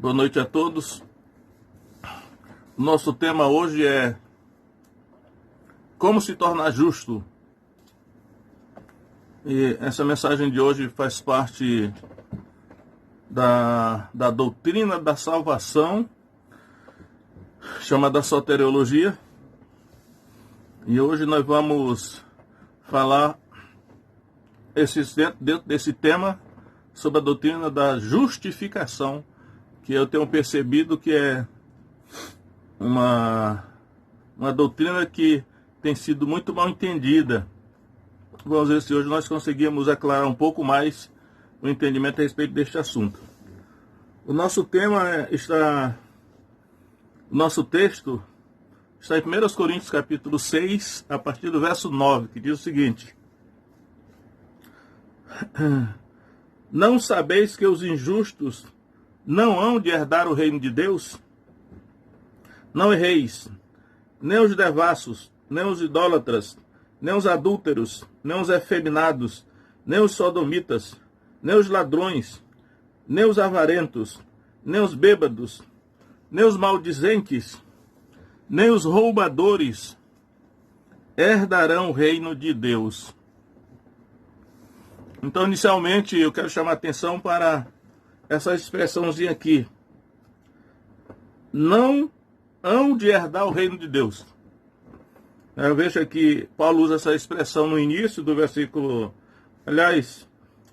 Boa noite a todos. Nosso tema hoje é como se tornar justo. E essa mensagem de hoje faz parte da doutrina da salvação, chamada soteriologia. E hoje nós vamos falar dentro desse tema sobre a doutrina da justificação, que eu tenho percebido que é uma doutrina que tem sido muito mal entendida. Vamos ver se hoje nós conseguimos aclarar um pouco mais o entendimento a respeito deste assunto. O nosso texto está em 1 Coríntios capítulo 6, a partir do verso 9, que diz o seguinte: Não sabeis que os injustos não hão de herdar o reino de Deus? Não erreis, nem os devassos, nem os idólatras, nem os adúlteros, nem os efeminados, nem os sodomitas, nem os ladrões, nem os avarentos, nem os bêbados, nem os maldizentes, nem os roubadores herdarão o reino de Deus. Então, inicialmente, eu quero chamar a atenção para essa expressãozinha aqui. Não hão de herdar o reino de Deus. Eu vejo aqui, Paulo usa essa expressão no início do versículo,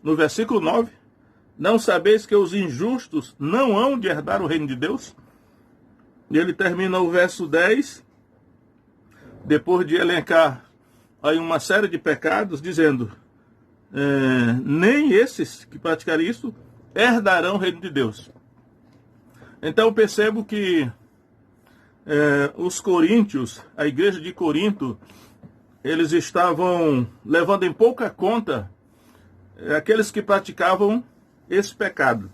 no versículo 9. Não sabeis que os injustos não hão de herdar o reino de Deus? E ele termina o verso 10, depois de elencar aí uma série de pecados, dizendo, nem esses que praticarem isso herdarão o reino de Deus. Então eu percebo que os coríntios, a igreja de Corinto, eles estavam levando em pouca conta aqueles que praticavam esse pecado.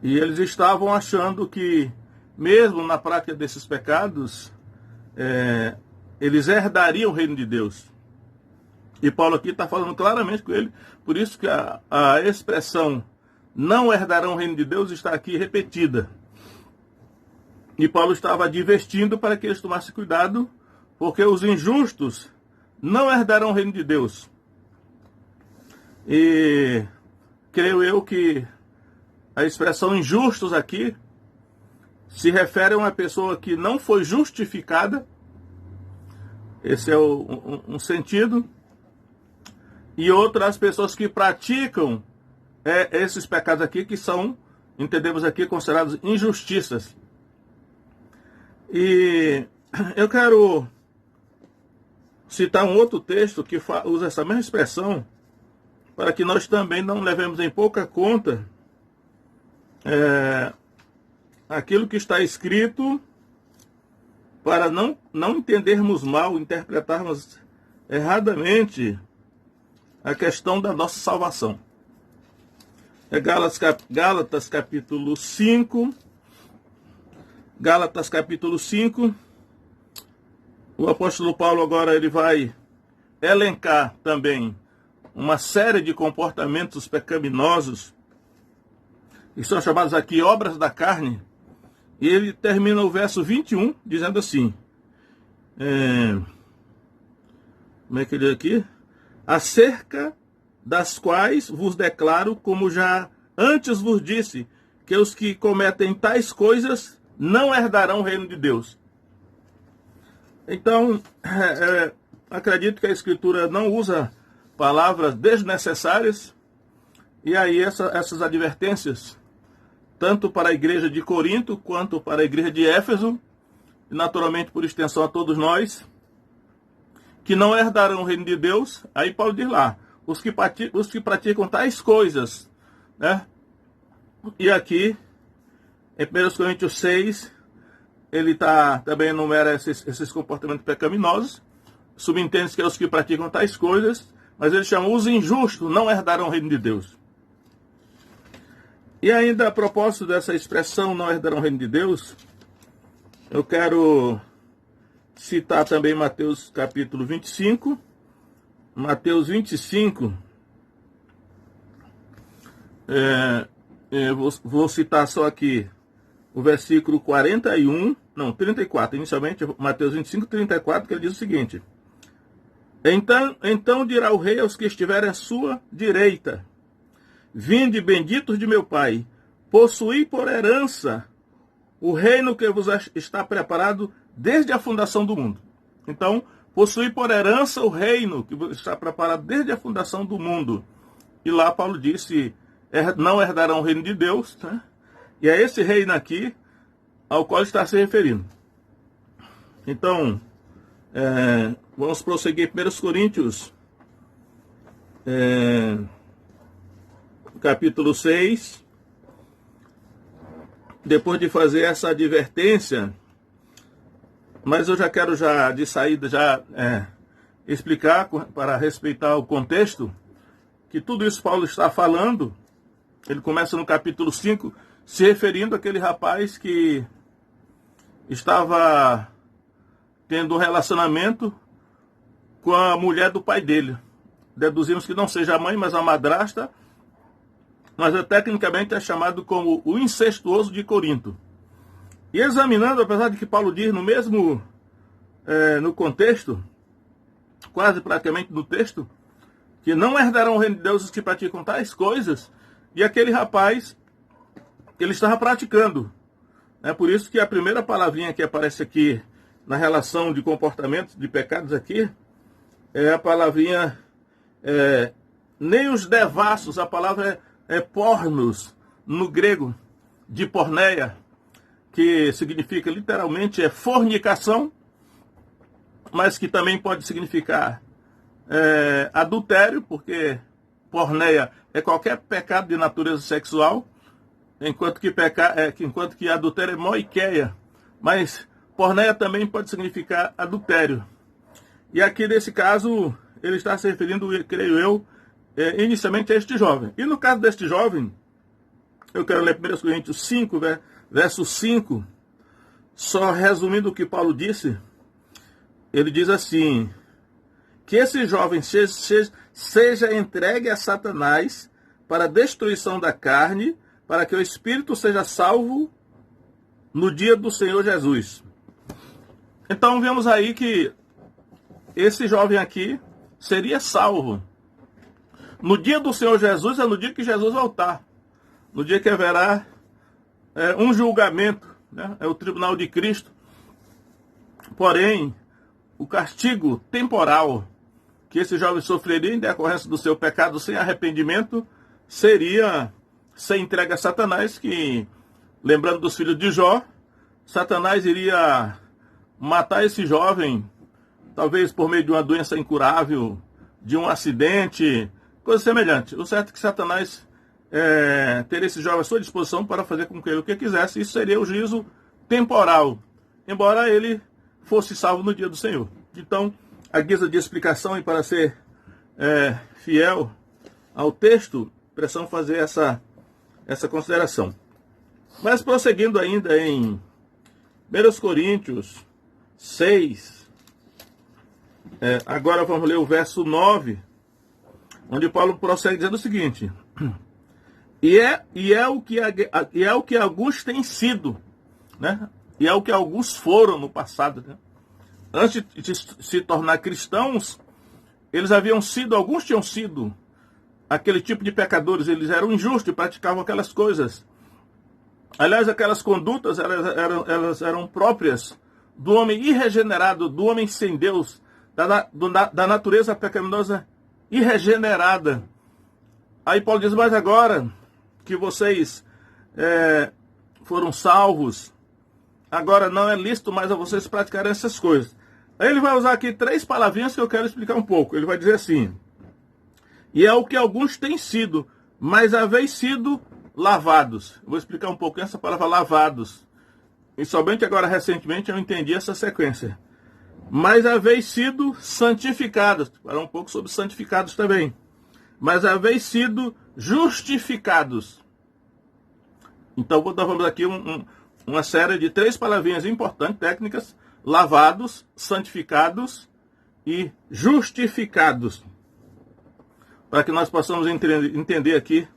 E eles estavam achando que, mesmo na prática desses pecados, eles herdariam o reino de Deus. E Paulo aqui está falando claramente com ele, por isso que a expressão não herdarão o reino de Deus está aqui repetida. E Paulo estava advertindo para que eles tomassem cuidado, porque os injustos não herdarão o reino de Deus. E creio eu que a expressão injustos aqui se refere a uma pessoa que não foi justificada. Esse é um sentido. E outras pessoas que praticam esses pecados aqui, que são, entendemos aqui, considerados injustiças. E eu quero citar um outro texto que usa essa mesma expressão, para que nós também não levemos em pouca conta aquilo que está escrito, para não entendermos mal, interpretarmos erradamente a questão da nossa salvação. É Gálatas capítulo 5. Gálatas capítulo 5. O apóstolo Paulo agora ele vai elencar também uma série de comportamentos pecaminosos, que são chamados aqui obras da carne. E ele termina o verso 21 dizendo assim, como é que ele diz aqui? Acerca das quais vos declaro, como já antes vos disse, que os que cometem tais coisas não herdarão o reino de Deus. Então, acredito que a Escritura não usa palavras desnecessárias, e aí essas advertências, tanto para a igreja de Corinto, quanto para a igreja de Éfeso, e naturalmente por extensão a todos nós, que não herdarão o reino de Deus. Aí Paulo diz lá, os que praticam tais coisas, né? E aqui, em 1 Coríntios 6, ele também enumera esses comportamentos pecaminosos, subentende que é os que praticam tais coisas, mas ele chama os injustos, não herdarão o reino de Deus. E ainda a propósito dessa expressão, não herdarão o reino de Deus, eu quero citar também Mateus capítulo 25. Mateus 25, Vou citar só aqui o versículo 34, inicialmente Mateus 25, 34, que ele diz o seguinte: Então dirá o rei aos que estiverem à sua direita: Vinde, benditos de meu Pai, possuí por herança o reino que vos está preparado desde a fundação do mundo. Então, possuí por herança o reino que vos está preparado desde a fundação do mundo. E lá Paulo disse: não herdarão o reino de Deus, né? E é esse reino aqui ao qual está se referindo. Então, vamos prosseguir. 1 Coríntios, capítulo 6. Depois de fazer essa advertência, mas eu já quero de saída explicar, para respeitar o contexto, que tudo isso Paulo está falando. Ele começa no capítulo 5, se referindo àquele rapaz que estava tendo um relacionamento com a mulher do pai dele. Deduzimos que não seja a mãe, mas a madrasta, mas tecnicamente é chamado como o incestuoso de Corinto. E examinando, apesar de que Paulo diz no mesmo, no contexto, quase praticamente no texto, que não herdarão o reino de Deus os que praticam tais coisas, e aquele rapaz, ele estava praticando. É por isso que a primeira palavrinha que aparece aqui na relação de comportamentos, de pecados aqui, é a palavrinha, nem os devassos, a palavra é pornos, no grego, de porneia, que significa literalmente fornicação, mas que também pode significar adultério, porque porneia é qualquer pecado de natureza sexual, enquanto que adultério é moikeia, mas porneia também pode significar adultério. E aqui nesse caso ele está se referindo, creio eu, inicialmente a este jovem. E no caso deste jovem, eu quero ler 1 Coríntios 5, verso 5, só resumindo o que Paulo disse. Ele diz assim: que esse jovem seja entregue a Satanás para a destruição da carne, para que o espírito seja salvo no dia do Senhor Jesus. Então vemos aí que esse jovem aqui seria salvo no dia do Senhor Jesus, é no dia que Jesus voltar, no dia que haverá um julgamento, né? É o tribunal de Cristo. Porém, o castigo temporal que esse jovem sofreria em decorrência do seu pecado sem arrependimento seria ser entregue a Satanás, que, lembrando dos filhos de Jó, Satanás iria matar esse jovem, talvez por meio de uma doença incurável, de um acidente, coisa semelhante. O certo é que Satanás teria esse jovem à sua disposição para fazer com que ele o que quisesse. Isso seria o juízo temporal, embora ele fosse salvo no dia do Senhor. Então, a guisa de explicação, e para ser fiel ao texto, precisamos fazer essa consideração. Mas prosseguindo ainda em 1 Coríntios 6, agora vamos ler o verso 9, onde Paulo prossegue dizendo o seguinte: E é o que alguns têm sido, né? E é o que alguns foram no passado, né? Antes de se tornar cristãos, alguns tinham sido aquele tipo de pecadores, eles eram injustos e praticavam aquelas coisas. Aliás, aquelas condutas, elas eram próprias do homem irregenerado, do homem sem Deus, da natureza pecaminosa irregenerada. Aí Paulo diz: mas agora que vocês foram salvos, agora não é lícito mais a vocês praticarem essas coisas. Aí ele vai usar aqui 3 palavrinhas que eu quero explicar um pouco. Ele vai dizer assim: e é o que alguns têm sido, mas haveis sido lavados. Eu vou explicar um pouco essa palavra lavados. E somente agora recentemente eu entendi essa sequência. Mas haveis sido santificados. Falar um pouco sobre santificados também. Mas haveis sido justificados. Então nós vamos aqui uma série de 3 palavrinhas importantes, técnicas: lavados, santificados e justificados. Para que nós possamos entender aqui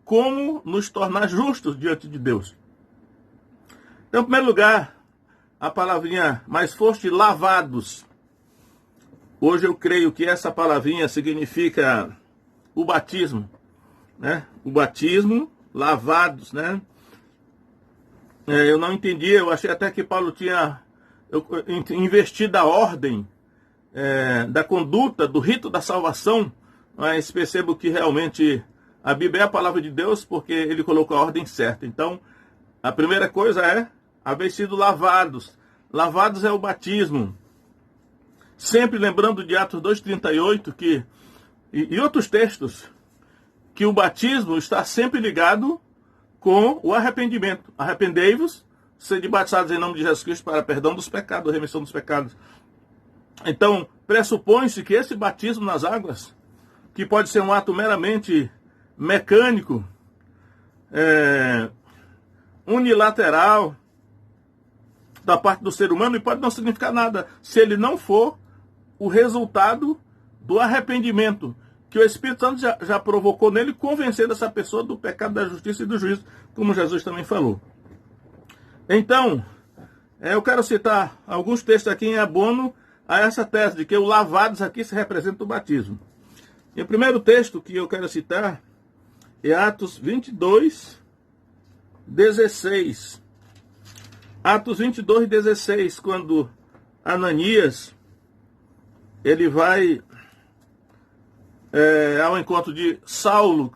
como nos tornar justos diante de Deus. Então, em primeiro lugar, a palavrinha "mais foste lavados". Hoje eu creio que essa palavrinha significa o batismo, né? O batismo, lavados, né? Eu não entendi, eu achei até que Paulo tinha investido a ordem da conduta, do rito da salvação, mas percebo que realmente a Bíblia é a palavra de Deus porque ele colocou a ordem certa. Então, a primeira coisa é haver sido lavados. Lavados é o batismo. Sempre lembrando de Atos 2,38 e outros textos, que o batismo está sempre ligado com o arrependimento. Arrependei-vos, sede batizados em nome de Jesus Cristo para perdão dos pecados, remissão dos pecados. Então, pressupõe-se que esse batismo nas águas, que pode ser um ato meramente mecânico, unilateral, da parte do ser humano, e pode não significar nada se ele não for o resultado do arrependimento que o Espírito Santo já provocou nele, convencendo essa pessoa do pecado, da justiça e do juízo, como Jesus também falou. Então, eu quero citar alguns textos aqui em abono a essa tese de que o lavados aqui se representa o batismo. E o primeiro texto que eu quero citar é Atos 22, 16. Atos 22, 16, quando Ananias ele vai ao encontro de Saulo,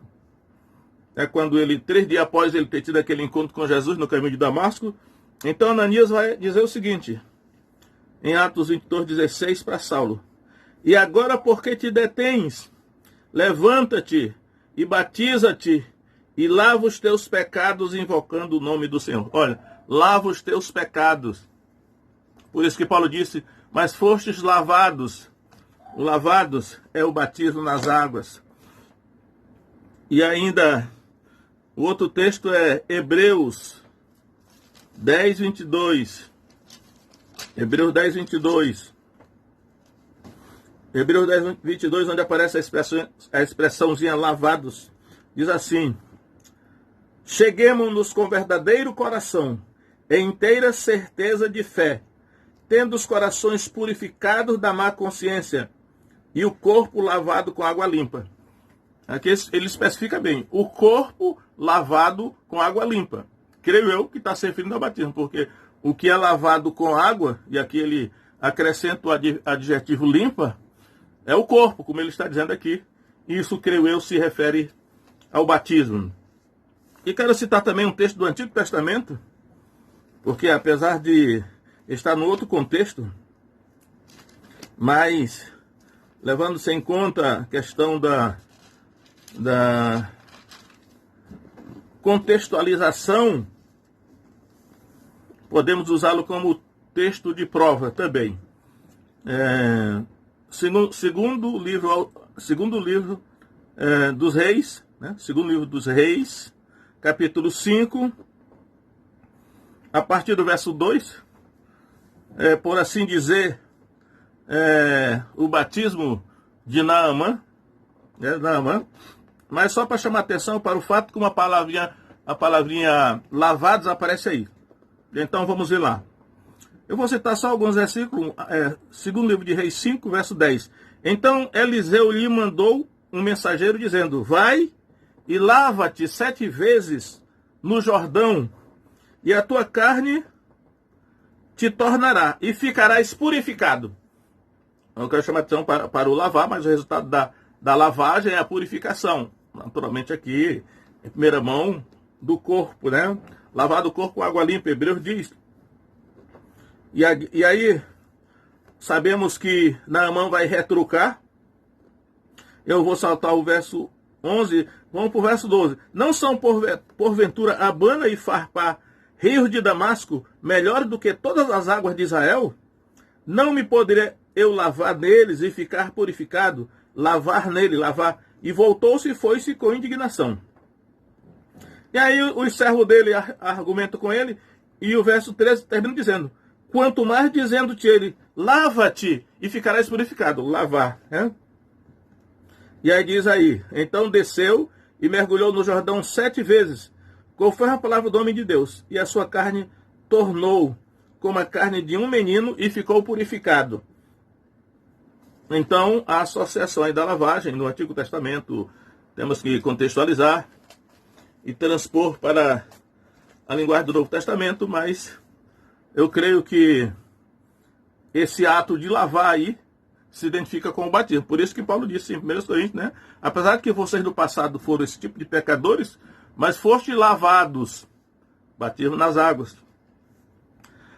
quando ele, 3 dias após ele ter tido aquele encontro com Jesus no caminho de Damasco. Então Ananias vai dizer o seguinte, em Atos 22, 16, para Saulo: "E agora, por que te detens? Levanta-te e batiza-te e lava os teus pecados, invocando o nome do Senhor." Olha, lava os teus pecados. Por isso que Paulo disse: "Mas fostes lavados." O lavados é o batismo nas águas. E ainda, o outro texto é Hebreus 10, 22. Hebreus 10, 22. Hebreus 10, 22, onde aparece a expressãozinha lavados, diz assim: "Cheguemo-nos com verdadeiro coração, em inteira certeza de fé, tendo os corações purificados da má consciência e o corpo lavado com água limpa." Aqui ele especifica bem, o corpo lavado com água limpa. Creio eu que está se referindo ao batismo, porque o que é lavado com água, e aqui ele acrescenta o adjetivo limpa, é o corpo, como ele está dizendo aqui. Isso, creio eu, se refere ao batismo. E quero citar também um texto do Antigo Testamento, porque apesar de estar no outro contexto, mas levando-se em conta a questão da contextualização, podemos usá-lo como texto de prova também. Segundo livro dos Reis, né? Segundo livro dos Reis, capítulo 5, a partir do verso 2, por assim dizer, o batismo de Naamã, mas só para chamar atenção para o fato que a palavrinha lavados aparece aí. Então vamos ver lá. Eu vou citar só alguns versículos. Segundo livro de Reis 5, verso 10. "Então Eliseu lhe mandou um mensageiro dizendo: Vai e lava-te 7 vezes no Jordão, e a tua carne te tornará, e ficarás purificado." Eu quero chamar a atenção para o lavar, mas o resultado da lavagem é a purificação. Naturalmente aqui, em primeira mão, do corpo, né? Lavar do corpo com água limpa, Hebreus diz. E aí, sabemos que Naamã vai retrucar. Eu vou saltar o verso 11, vamos para o verso 12. "Não são porventura Abana e Farpá, rios de Damasco, melhores do que todas as águas de Israel? Não me poderia eu lavar neles e ficar purificado?" Lavar nele, lavar. "E voltou-se e foi-se com indignação." E aí os servos dele argumentam com ele, e o verso 13 termina dizendo: "Quanto mais dizendo-te ele, lava-te e ficarás purificado." Lavar, né? E aí diz aí: "Então desceu e mergulhou no Jordão 7 vezes, conforme a palavra do homem de Deus, e a sua carne tornou como a carne de um menino e ficou purificado. Então, a associação aí da lavagem no Antigo Testamento, temos que contextualizar e transpor para a linguagem do Novo Testamento, mas eu creio que esse ato de lavar aí se identifica com o batismo. Por isso que Paulo disse em 1 Coríntios, né? Apesar de que vocês no passado foram esse tipo de pecadores, mas foste lavados, batismo nas águas.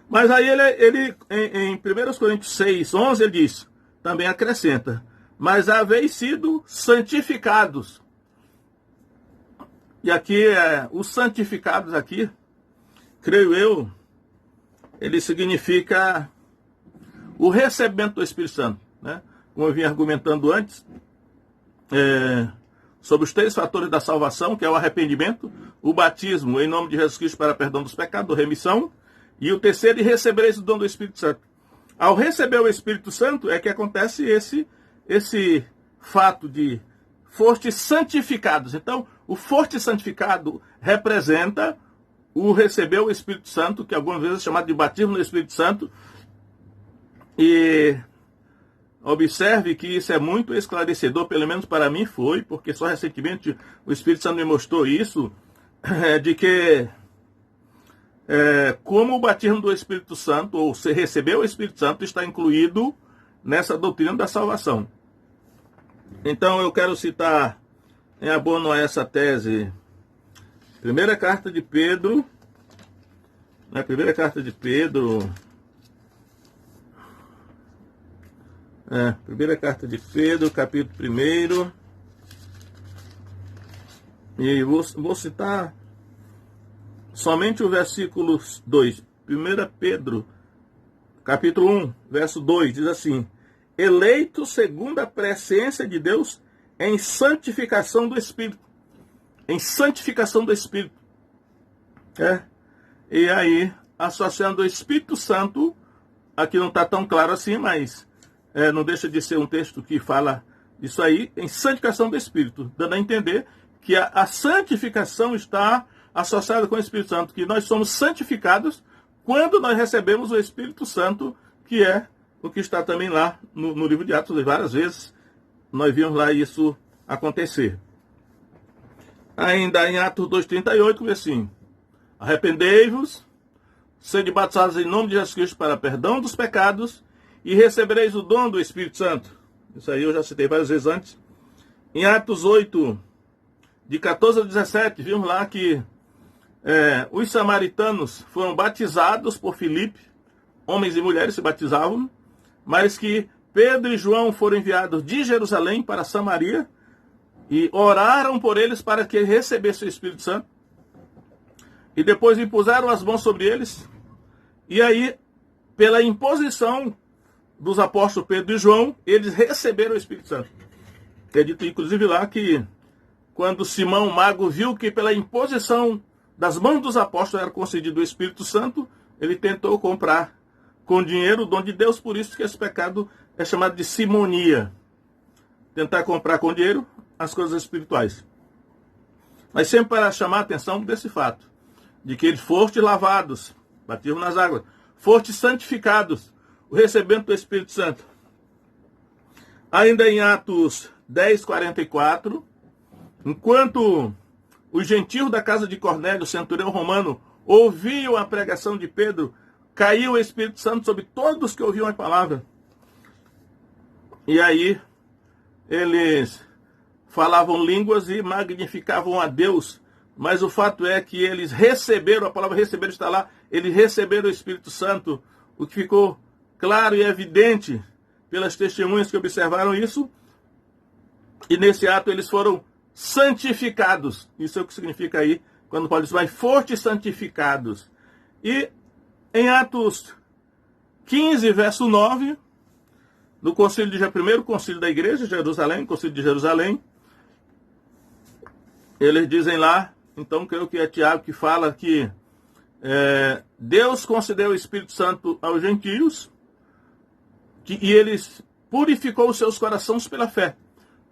Mas aí ele em 1 Coríntios 6, 11, ele diz, também acrescenta, mas haveis sido santificados. E aqui, os santificados aqui, creio eu, ele significa o recebimento do Espírito Santo, né? Como eu vim argumentando antes, sobre os 3 fatores da salvação, que é o arrependimento, o batismo em nome de Jesus Cristo para perdão dos pecados, remissão, e o terceiro, recebereis o dom do Espírito Santo. Ao receber o Espírito Santo é que acontece esse fato de foste santificados. Então, o foste santificado representa o receber o Espírito Santo, que algumas vezes é chamado de batismo no Espírito Santo. E observe que isso é muito esclarecedor, pelo menos para mim foi, porque só recentemente o Espírito Santo me mostrou isso, de que como o batismo do Espírito Santo, ou se receber o Espírito Santo, está incluído nessa doutrina da salvação. Então eu quero citar em abono a essa tese, primeira carta de Pedro, primeira carta de Pedro, capítulo 1, e vou citar somente o versículo 2. 1 Pedro, capítulo 1, verso 2, diz assim, eleito segundo a presciência de Deus em santificação do Espírito. Em santificação do Espírito. E aí, associando o Espírito Santo, aqui não está tão claro assim, mas não deixa de ser um texto que fala isso aí, em santificação do Espírito, dando a entender que a santificação está associada com o Espírito Santo, que nós somos santificados quando nós recebemos o Espírito Santo, que é o que está também lá no livro de Atos, várias vezes nós vimos lá isso acontecer. Ainda em Atos 2,38, diz assim, arrependei-vos, sede batizados em nome de Jesus Cristo para perdão dos pecados e recebereis o dom do Espírito Santo. Isso aí eu já citei várias vezes antes. Em Atos 8, de 14 a 17, vimos lá que os samaritanos foram batizados por Filipe, homens e mulheres se batizavam, mas que Pedro e João foram enviados de Jerusalém para Samaria e oraram por eles para que recebessem o Espírito Santo. E depois impuseram as mãos sobre eles. E aí, pela imposição dos apóstolos Pedro e João, eles receberam o Espírito Santo. É dito inclusive lá que quando Simão, o mago, viu que pela imposição das mãos dos apóstolos era concedido o Espírito Santo, ele tentou comprar com dinheiro o dom de Deus, por isso que esse pecado é chamado de simonia. Tentar comprar com dinheiro as coisas espirituais. Mas sempre para chamar a atenção desse fato, de que eles foste lavados, batismo nas águas, foste santificados, o recebimento do Espírito Santo. Ainda em Atos 10, 44, enquanto os gentios da casa de Cornélio, centurião romano, ouviam a pregação de Pedro, caiu o Espírito Santo sobre todos que ouviam a palavra. E aí, eles falavam línguas e magnificavam a Deus. Mas o fato é que eles receberam, a palavra receber está lá, eles receberam o Espírito Santo, o que ficou claro e evidente pelas testemunhas que observaram isso. E nesse ato eles foram santificados. Isso é o que significa aí, quando Paulo diz, vai, foste santificados. E em Atos 15, verso 9, no primeiro concílio da igreja de Jerusalém, concílio de Jerusalém, eles dizem lá, então creio que é Tiago que fala que Deus concedeu o Espírito Santo aos gentios e eles purificou os seus corações pela fé.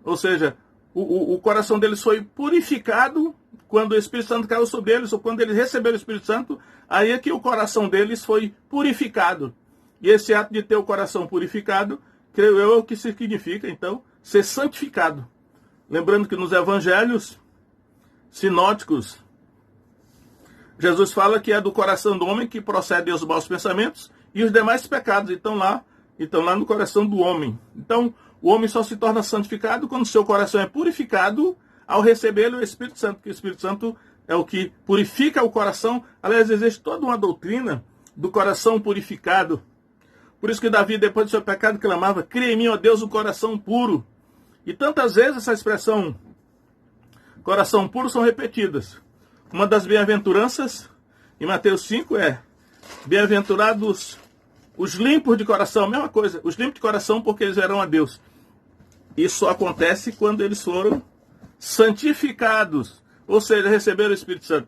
Ou seja, o coração deles foi purificado quando o Espírito Santo caiu sobre eles, ou quando eles receberam o Espírito Santo, aí é que o coração deles foi purificado. E esse ato de ter o coração purificado, creio eu, é o que significa, então, ser santificado. Lembrando que nos evangelhos sinóticos, Jesus fala que é do coração do homem que procedem os maus pensamentos e os demais pecados estão lá no coração do homem. Então, o homem só se torna santificado quando seu coração é purificado ao receber o Espírito Santo, que o Espírito Santo é o que purifica o coração. Aliás, existe toda uma doutrina do coração purificado. Por isso que Davi, depois do seu pecado, clamava: cria em mim, ó Deus, um coração puro. E tantas vezes essa expressão coração puro são repetidas. Uma das bem-aventuranças em Mateus 5 é: bem-aventurados os limpos de coração. Mesma coisa, os limpos de coração, porque eles verão a Deus. Isso acontece quando eles foram santificados, ou seja, receberam o Espírito Santo.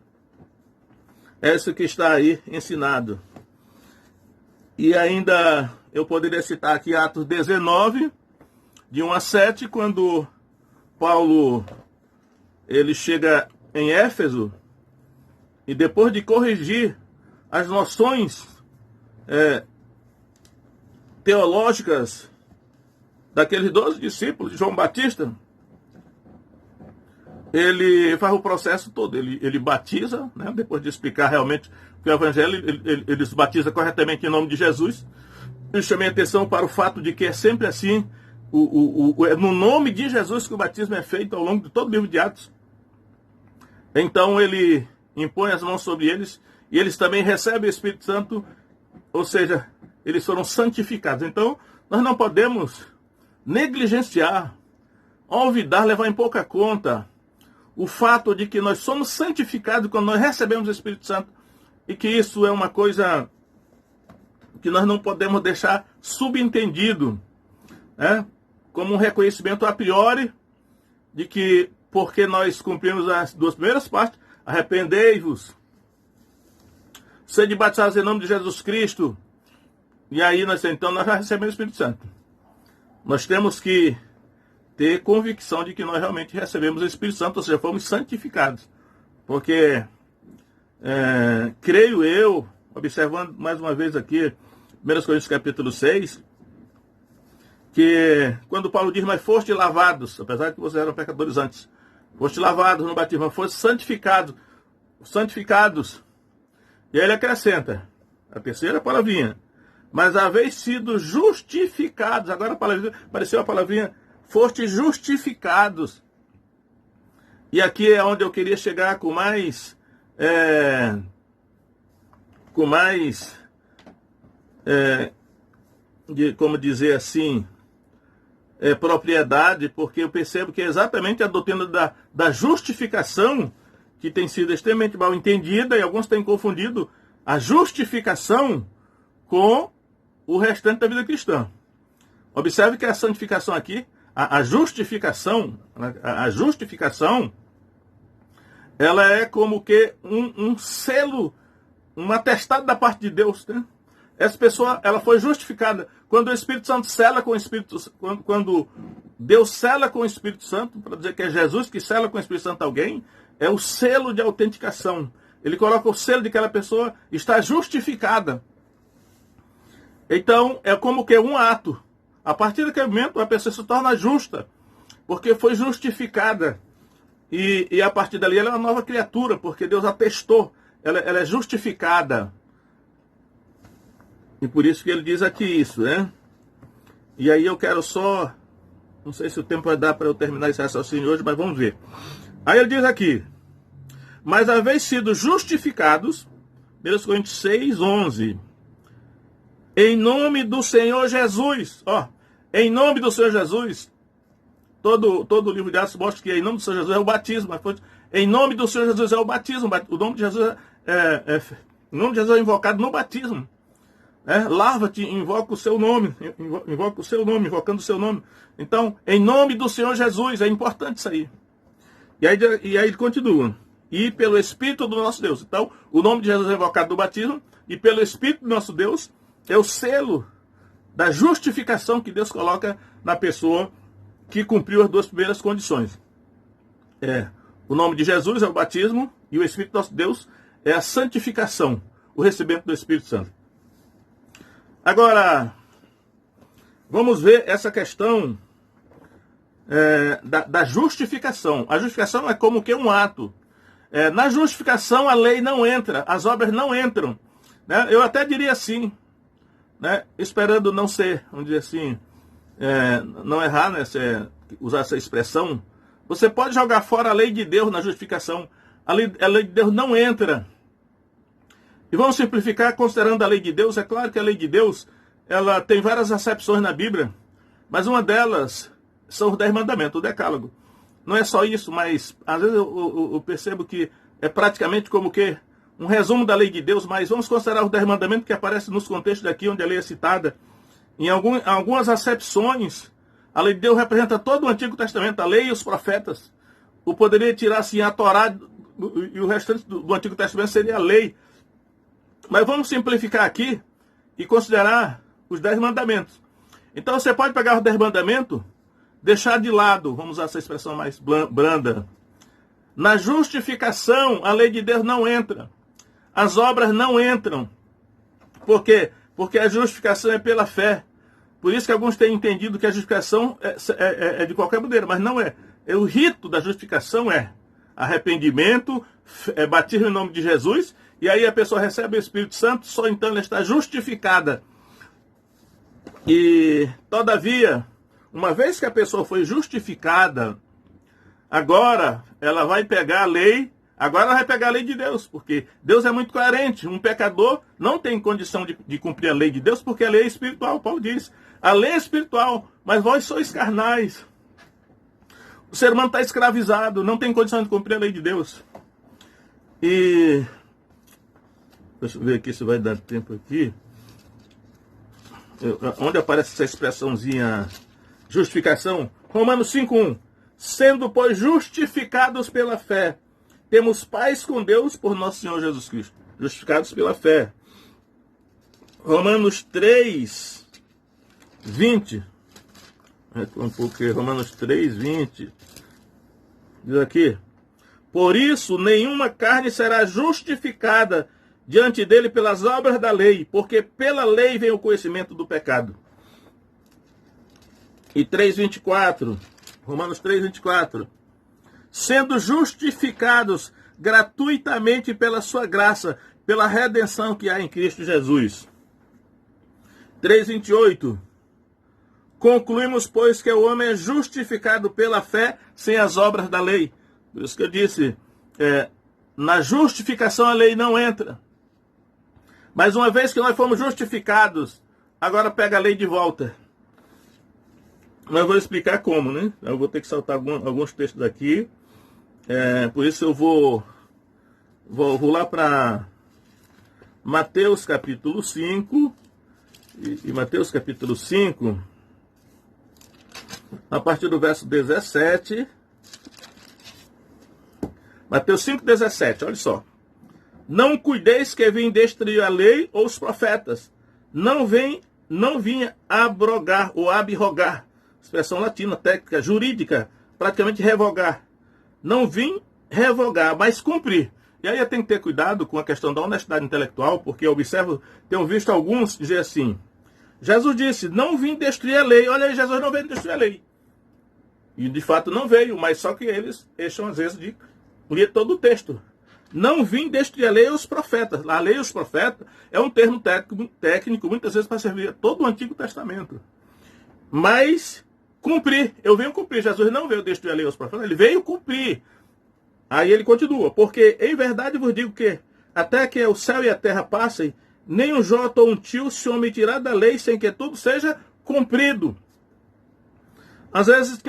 É isso que está aí ensinado. E ainda eu poderia citar aqui Atos 19, de 1 a 7, quando Paulo ele chega em Éfeso, e depois de corrigir as noções teológicas daqueles 12 discípulos de João Batista, ele faz o processo todo, ele batiza, né, depois de explicar realmente que o Evangelho, ele se batiza corretamente em nome de Jesus. Eu chamei a atenção para o fato de que é sempre assim, é no nome de Jesus que o batismo é feito ao longo de todo o livro de Atos. Então ele impõe as mãos sobre eles, e eles também recebem o Espírito Santo, ou seja, eles foram santificados. Então, nós não podemos negligenciar, olvidar, levar em pouca conta o fato de que nós somos santificados quando nós recebemos o Espírito Santo, e que isso é uma coisa que nós não podemos deixar subentendido, né? Como um reconhecimento a priori de que, porque nós cumprimos as duas primeiras partes, arrependei-vos, sede batizados em nome de Jesus Cristo, e aí nós já recebemos o Espírito Santo. Nós temos que ter convicção de que nós realmente recebemos o Espírito Santo, ou seja, fomos santificados. Porque, creio eu, observando mais uma vez aqui, 1 Coríntios capítulo 6, que quando Paulo diz: mas foste lavados, apesar de que vocês eram pecadores antes, foste lavados no batismo, foste santificados. E aí ele acrescenta, a terceira palavrinha: mas haveis sido justificados. Agora apareceu a palavrinha: foste justificados. E aqui é onde eu queria chegar com mais como dizer assim, propriedade, porque eu percebo que é exatamente a doutrina da justificação que tem sido extremamente mal entendida, e alguns têm confundido a justificação com o restante da vida cristã. Observe que a santificação aqui, a justificação, ela é como que um selo, um atestado da parte de Deus, né? Essa pessoa, ela foi justificada quando o Espírito Santo sela com o Espírito, quando Deus sela com o Espírito Santo, para dizer que é Jesus que sela com o Espírito Santo alguém, é o selo de autenticação. Ele coloca o selo de que aquela pessoa está justificada. Então, é como que um ato. A partir daquele momento, a pessoa se torna justa, porque foi justificada. E a partir dali, ela é uma nova criatura, porque Deus atestou. Ela é justificada. E por isso que ele diz aqui isso, né? E aí eu quero só... Não sei se o tempo vai dar para eu terminar esse raciocínio hoje, mas vamos ver. Aí ele diz aqui: mas haveis sido justificados, 1 Coríntios 6, 11, em nome do Senhor Jesus. Ó, em nome do Senhor Jesus. Todo o livro de Atos mostra que em nome do Senhor Jesus é o batismo. Mas em nome do Senhor Jesus é o batismo. O nome de Jesus o nome de Jesus é invocado no batismo. Lava-te, invoca o seu nome. Invoca o seu nome, invocando o seu nome. Então, em nome do Senhor Jesus, é importante isso aí. E aí ele continua: e pelo Espírito do nosso Deus. Então, o nome de Jesus é invocado no batismo, e pelo Espírito do nosso Deus é o selo da justificação que Deus coloca na pessoa que cumpriu as duas primeiras condições. O nome de Jesus é o batismo e o Espírito de nosso Deus é a santificação, o recebimento do Espírito Santo. Agora, vamos ver essa questão da justificação. A justificação é como que um ato. Na justificação a lei não entra, as obras não entram. Né? Eu até diria assim, né? Esperando não ser, vamos dizer assim, não errar, né? Usar essa expressão. Você pode jogar fora a lei de Deus na justificação. A lei de Deus não entra. E vamos simplificar considerando a lei de Deus. É claro que a lei de Deus ela tem várias acepções na Bíblia, mas uma delas são os 10 mandamentos, o decálogo. Não é só isso, mas às vezes eu percebo que é praticamente como que um resumo da lei de Deus, mas vamos considerar os 10 mandamentos que aparecem nos contextos daqui onde a lei é citada. Em algumas acepções, a lei de Deus representa todo o Antigo Testamento, a lei e os profetas. Eu poderia tirar assim a Torá e o restante do Antigo Testamento seria a lei. Mas vamos simplificar aqui e considerar os 10 mandamentos. Então você pode pegar os 10 mandamentos, deixar de lado, vamos usar essa expressão mais branda. Na justificação, a lei de Deus não entra. As obras não entram. Por quê? Porque a justificação é pela fé. Por isso que alguns têm entendido que a justificação é de qualquer maneira, mas não é. O rito da justificação é arrependimento, batismo em nome de Jesus, e aí a pessoa recebe o Espírito Santo, só então ela está justificada. E, todavia, uma vez que a pessoa foi justificada, agora ela vai pegar a lei, agora ela vai pegar a lei de Deus, porque Deus é muito coerente. Um pecador não tem condição de cumprir a lei de Deus, porque a lei é espiritual. Paulo diz, a lei é espiritual, mas vós sois carnais. O ser humano está escravizado, não tem condição de cumprir a lei de Deus. E, deixa eu ver aqui se vai dar tempo aqui. Onde aparece essa expressãozinha justificação? Romanos 5:1. Sendo, pois, justificados pela fé, temos paz com Deus por nosso Senhor Jesus Cristo. Justificados pela fé. Romanos 3:20. Um pouco, Romanos 3:20. Diz aqui. Por isso, nenhuma carne será justificada diante dele pelas obras da lei, porque pela lei vem o conhecimento do pecado. E 3:24, Romanos 3:24. Sendo justificados gratuitamente pela sua graça, pela redenção que há em Cristo Jesus. 3:28. Concluímos, pois, que o homem é justificado pela fé sem as obras da lei. Por isso que eu disse, na justificação a lei não entra. Mas uma vez que nós fomos justificados, agora pega a lei de volta. Mas eu vou explicar como, né? Eu vou ter que saltar alguns textos aqui. Por isso eu vou lá para Mateus capítulo 5. E Mateus capítulo 5, a partir do verso 17. Mateus 5:17, olha só. Não cuideis que vim destruir a lei ou os profetas. Não vim abrogar ou abrogar. Expressão latina, técnica, jurídica, praticamente revogar. Não vim revogar, mas cumprir. E aí eu tenho que ter cuidado com a questão da honestidade intelectual, porque eu observo, tenho visto alguns dizer assim, Jesus disse, não vim destruir a lei. Olha aí, Jesus não veio destruir a lei. E de fato não veio, mas só que eles deixam às vezes de ler todo o texto. Não vim destruir a lei e os profetas. A lei e os profetas é um termo técnico muitas vezes para servir a todo o Antigo Testamento. Mas cumprir, eu venho cumprir. Jesus não veio destruir a lei e os profetas, ele veio cumprir. Aí ele continua, porque em verdade vos digo que até que o céu e a terra passem, nem um jota ou um tio se omitirá da lei sem que tudo seja cumprido. Às vezes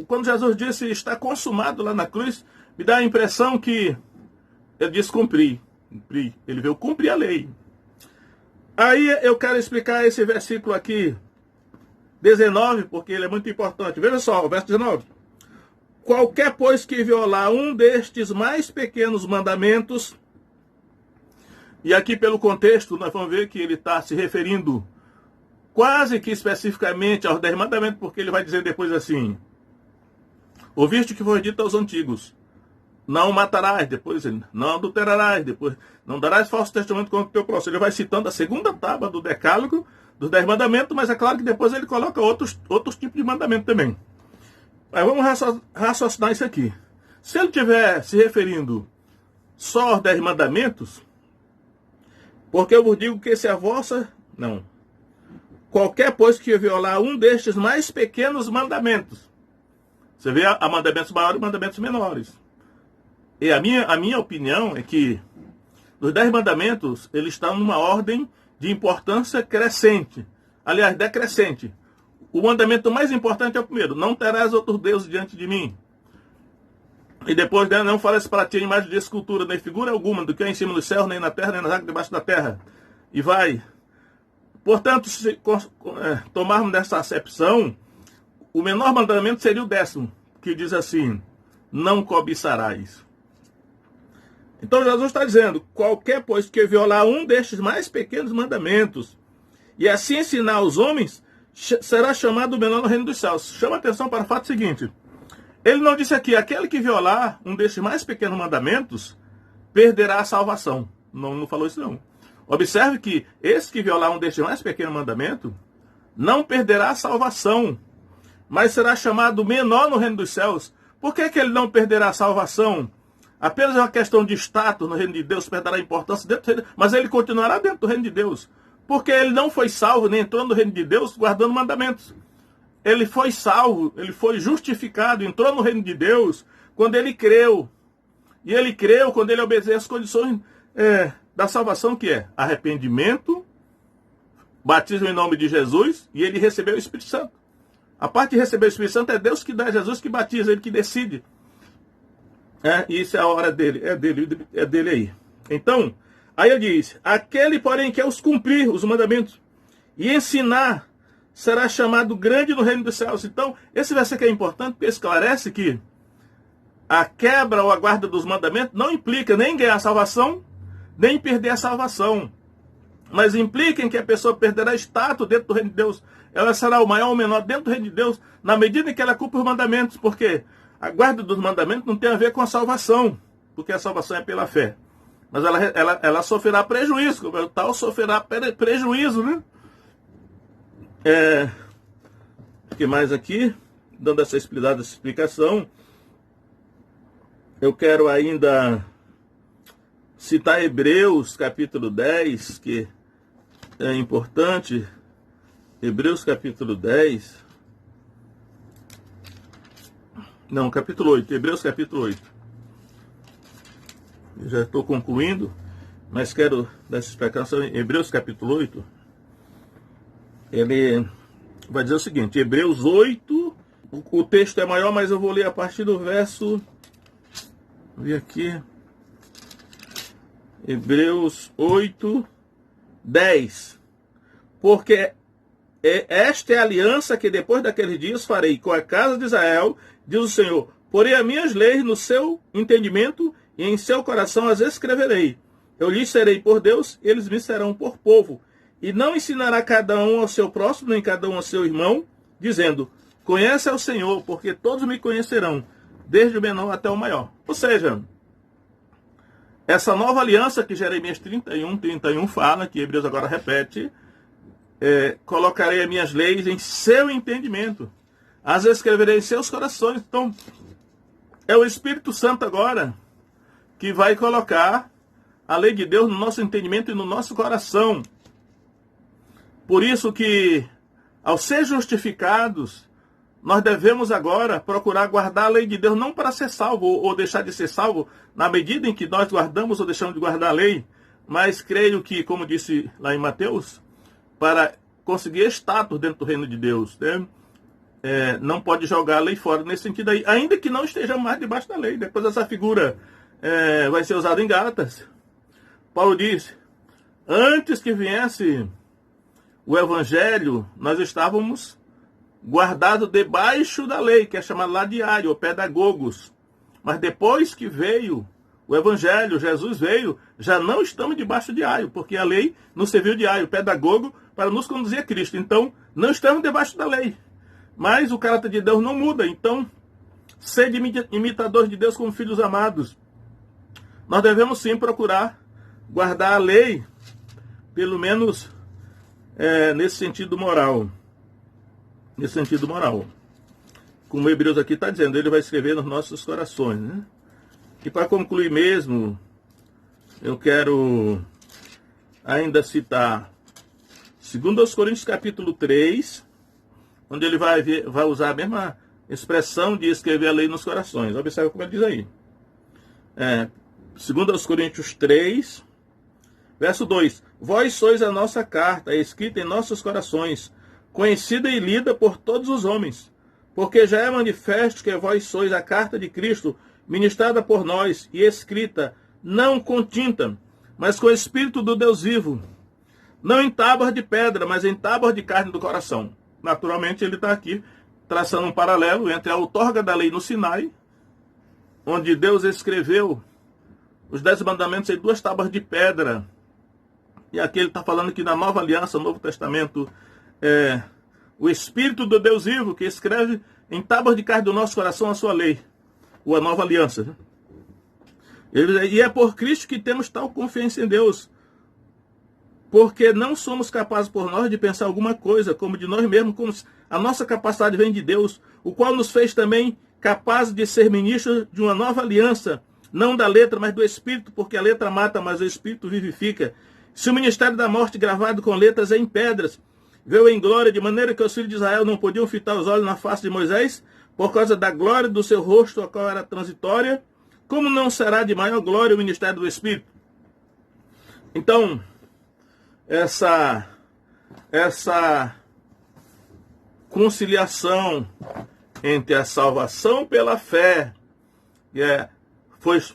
quando Jesus disse está consumado lá na cruz, me dá a impressão que ele disse cumprir. Ele veio cumprir a lei. Aí eu quero explicar esse versículo aqui, 19, porque ele é muito importante. Veja só, o verso 19. Qualquer, pois, que violar um destes mais pequenos mandamentos, e aqui pelo contexto nós vamos ver que ele está se referindo quase que especificamente aos 10 mandamentos, porque ele vai dizer depois assim, ouviste o que foi dito aos antigos, não matarás, depois ele, não adulterarás, depois não darás falso testemunho contra o teu próximo. Ele vai citando a segunda tábua do decálogo, dos 10 mandamentos, mas é claro que depois ele coloca outros tipos de mandamento também. Mas vamos raciocinar isso aqui. Se ele estiver se referindo só aos 10 mandamentos, porque eu vos digo que se a vossa... Não. Qualquer, pois, que violar um destes mais pequenos mandamentos. Você vê há mandamentos maiores e mandamentos menores. E a minha opinião é que os 10 mandamentos, eles estão numa ordem de importância crescente. Aliás, decrescente. O mandamento mais importante é o primeiro. Não terás outros deuses diante de mim. E depois, né, não farás para ti imagem de escultura, nem figura alguma, do que é em cima do céu, nem na terra, nem nas águas debaixo da terra. E vai. Portanto, se tomarmos dessa acepção, o menor mandamento seria o 10º, que diz assim, não cobiçarás. Então Jesus está dizendo, qualquer, pois, que violar um destes mais pequenos mandamentos, e assim ensinar aos homens, será chamado menor no reino dos céus. Chama atenção para o fato seguinte, ele não disse aqui, aquele que violar um destes mais pequenos mandamentos, perderá a salvação. Não falou isso não. Observe que esse que violar um destes mais pequenos mandamentos, não perderá a salvação, mas será chamado menor no reino dos céus. Por que ele não perderá a salvação? Apenas é uma questão de status no reino de Deus, perderá a importância dentro do reino, mas ele continuará dentro do reino de Deus. Porque ele não foi salvo, nem entrou no reino de Deus guardando mandamentos. Ele foi salvo, ele foi justificado, entrou no reino de Deus quando ele creu. E ele creu quando ele obedeceu as condições da salvação, que é arrependimento, batismo em nome de Jesus, e ele recebeu o Espírito Santo. A parte de receber o Espírito Santo é Deus que dá, é Jesus que batiza, ele que decide. Isso é a hora dele, é dele aí. Então, aí ele diz, aquele, porém, que é os cumprir os mandamentos e ensinar, será chamado grande no reino dos céus. Então, esse versículo é importante, porque esclarece que a quebra ou a guarda dos mandamentos não implica nem ganhar a salvação, nem perder a salvação. Mas implica em que a pessoa perderá status dentro do reino de Deus. Ela será o maior ou menor dentro do reino de Deus, na medida em que ela cumpre os mandamentos. Porque a guarda dos mandamentos não tem a ver com a salvação, porque a salvação é pela fé. Mas ela sofrerá prejuízo, como tal, sofrerá prejuízo, né? O que mais aqui? Dando essa explicação, eu quero ainda citar Hebreus capítulo 10, que é importante. Hebreus capítulo 10. Não, capítulo 8. Hebreus capítulo 8. Eu já estou concluindo, mas quero dar essa explicação. Hebreus capítulo 8. Ele vai dizer o seguinte, Hebreus 8, o texto é maior, mas eu vou ler a partir do verso, vou ver aqui, Hebreus 8, 10, porque esta é a aliança que depois daqueles dias farei com a casa de Israel, diz o Senhor, porei as minhas leis no seu entendimento e em seu coração as escreverei, eu lhes serei por Deus, eles me serão por povo. E não ensinará cada um ao seu próximo, nem cada um ao seu irmão, dizendo, conhece ao Senhor, porque todos me conhecerão, desde o menor até o maior. Ou seja, essa nova aliança que Jeremias 31 fala, que Hebreus agora repete, colocarei as minhas leis em seu entendimento, as escreverei em seus corações. Então, é o Espírito Santo agora que vai colocar a lei de Deus no nosso entendimento e no nosso coração. Por isso que, ao ser justificados, nós devemos agora procurar guardar a lei de Deus, não para ser salvo ou deixar de ser salvo, na medida em que nós guardamos ou deixamos de guardar a lei, mas creio que, como disse lá em Mateus, para conseguir status dentro do reino de Deus, né? Não pode jogar a lei fora nesse sentido aí, ainda que não esteja mais debaixo da lei. Depois essa figura vai ser usada em Gálatas. Paulo diz, antes que viesse o Evangelho, nós estávamos guardados debaixo da lei, que é chamado lá de aio, ou pedagogos. Mas depois que veio o Evangelho, Jesus veio, já não estamos debaixo de aio, porque a lei nos serviu de aio, pedagogo, para nos conduzir a Cristo. Então, não estamos debaixo da lei. Mas o caráter de Deus não muda. Então, Sede imitadores de Deus como filhos amados. Nós devemos sim procurar guardar a lei, pelo menos nesse sentido moral. Nesse sentido moral. Como o Hebreus aqui está dizendo, ele vai escrever nos nossos corações, né? E para concluir mesmo, eu quero ainda citar 2 Coríntios capítulo 3, onde ele vai usar a mesma expressão de escrever a lei nos corações. Observe como ele diz aí. 2 Coríntios 3, verso 2. Vós sois a nossa carta, escrita em nossos corações, conhecida e lida por todos os homens, porque já é manifesto que vós sois a carta de Cristo, ministrada por nós e escrita, não com tinta, mas com o Espírito do Deus vivo, não em tábuas de pedra, mas em tábuas de carne do coração. Naturalmente, ele está aqui traçando um paralelo entre a outorga da lei no Sinai, onde Deus escreveu os 10 mandamentos em 2 tábuas de pedra. E aqui ele está falando que na nova aliança, no Novo Testamento, o Espírito do Deus vivo que escreve em tábuas de carne do nosso coração a sua lei, ou a nova aliança. Né? E é por Cristo que temos tal confiança em Deus, porque não somos capazes por nós de pensar alguma coisa, como de nós mesmos, como a nossa capacidade vem de Deus, o qual nos fez também capazes de ser ministros de uma nova aliança, não da letra, mas do Espírito, porque a letra mata, mas o Espírito vivifica. Se o ministério da morte gravado com letras em pedras veio em glória, de maneira que os filhos de Israel não podiam fitar os olhos na face de Moisés, por causa da glória do seu rosto, a qual era transitória, como não será de maior glória o ministério do Espírito? Então, essa conciliação entre a salvação pela fé,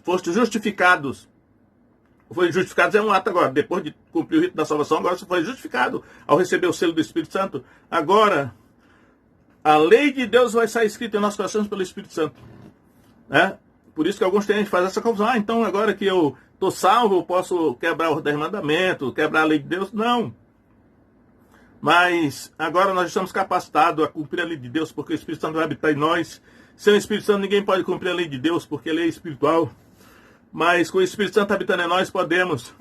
foste justificados. Foi justificado é um ato agora. Depois de cumprir o rito da salvação, agora você foi justificado ao receber o selo do Espírito Santo. Agora, a lei de Deus vai ser escrita em nossos corações pelo Espírito Santo. Por isso que alguns têm fazem essa confusão. Então agora que eu estou salvo, eu posso quebrar os 10 mandamentos, quebrar a lei de Deus? Não. Mas agora nós estamos capacitados a cumprir a lei de Deus, porque o Espírito Santo vai habitar em nós. Sem o Espírito Santo ninguém pode cumprir a lei de Deus, porque a lei é espiritual. Mas com o Espírito Santo habitando em nós, podemos.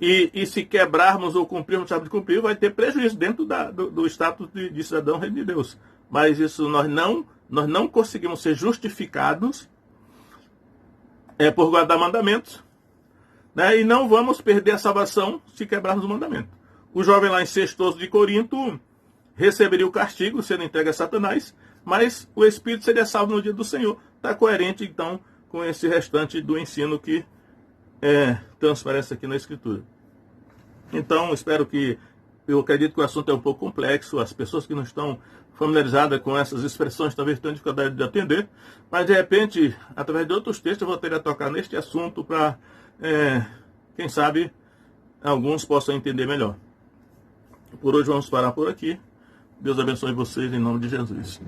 E se quebrarmos ou cumprirmos o que sabemos cumprir, vai ter prejuízo dentro do status de cidadão reino de Deus. Mas isso nós não conseguimos ser justificados por guardar mandamentos. Né? E não vamos perder a salvação se quebrarmos o mandamento. O jovem lá em 6 de Corinto receberia o castigo sendo entregue a Satanás, mas o Espírito seria salvo no dia do Senhor. Está coerente, então, com esse restante do ensino que transparece aqui na Escritura. Então, eu acredito que o assunto é um pouco complexo, as pessoas que não estão familiarizadas com essas expressões talvez tenham dificuldade de atender, mas de repente, através de outros textos, eu vou ter a tocar neste assunto para, quem sabe, alguns possam entender melhor. Por hoje vamos parar por aqui. Deus abençoe vocês em nome de Jesus.